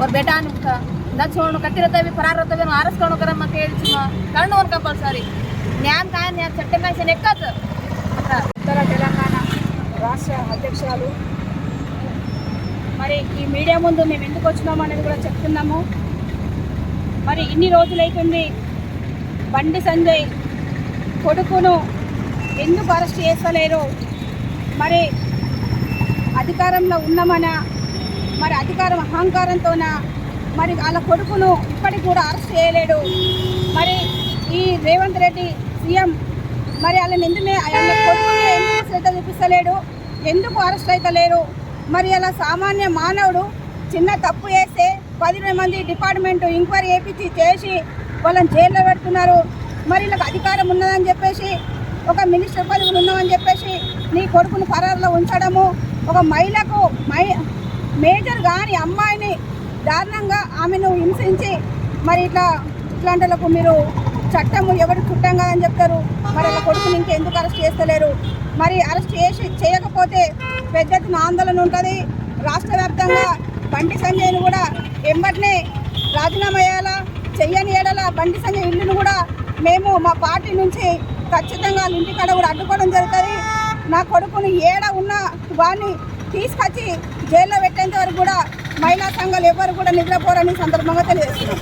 और बेटा उनका न छोड़ो कट्टी रहता है फरार रहता है अरेस्ट करो कर मत करण कंपल्सरी न्याय का न्याय चट्टे का ఎక్కదు ఉత్తర తెలంగాణ రాష్ట్ర అధ్యక్షురాలు మరి ఈ మీడియా ముందు మేము ఎందుకు వచ్చినాము అనేది కూడా చెప్తున్నాము. మరి ఇన్ని రోజులైతుంది బండి సంజయ్ కొడుకును ఎందుకు అరెస్ట్ చేస్తలేరు? మరి అధికారంలో ఉన్నామనా, మరి అధికారం అహంకారంతోన మరి వాళ్ళ కొడుకును ఇప్పటికి కూడా అరెస్ట్ చేయలేడు. మరి ఈ రేవంత్ రెడ్డి సీఎం మరి వాళ్ళని వాళ్ళ కొడుకుని ఎందుకు శ్రద్ధ చూపిస్తలేడు? ఎందుకు అరెస్ట్ అవుతలేరు? మరి అలా సామాన్య మానవుడు చిన్న తప్పు చేస్తే 10 మంది డిపార్ట్మెంట్ ఎంక్వైరీ చేసి వాళ్ళని జైల్లో పెడుతున్నారు. మరి వీళ్ళకి అధికారం ఉన్నదని చెప్పేసి, ఒక మినిస్టర్ పదవులు ఉన్నామని చెప్పేసి నీ కొడుకును పరారులో ఉంచడము, ఒక మహిళకు మేజర్ కానీ అమ్మాయిని దారుణంగా ఆమెను హింసించి మరి ఇట్లాంటిలకు మీరు చట్టము ఎవరు చుట్టం కాదని చెప్తారు. మరి వాళ్ళ కొడుకుని ఇంకెందుకు అరెస్ట్ చేస్తలేరు? మరి అరెస్ట్ చేయకపోతే పెద్ద ఎత్తున ఆందోళన ఉంటుంది. రాష్ట్ర వ్యాప్తంగా బండి సంజయ్ను కూడా వెంబటనే రాజీనామా చేయాలా, చెయ్యని ఏడల బండి సంజయ్ ఇల్లును కూడా మేము మా పార్టీ నుంచి ఖచ్చితంగా ఇంటికాడ కూడా అడ్డుకోవడం జరుగుతుంది. నా కొడుకుని ఏడ ఉన్న వాడిని తీసుకొచ్చి జైల్లో పెట్టేంత వరకు కూడా మహిళా సంఘాలు ఎవరు కూడా నిద్రపోరని సందర్భంగా తెలియజేస్తున్నాం.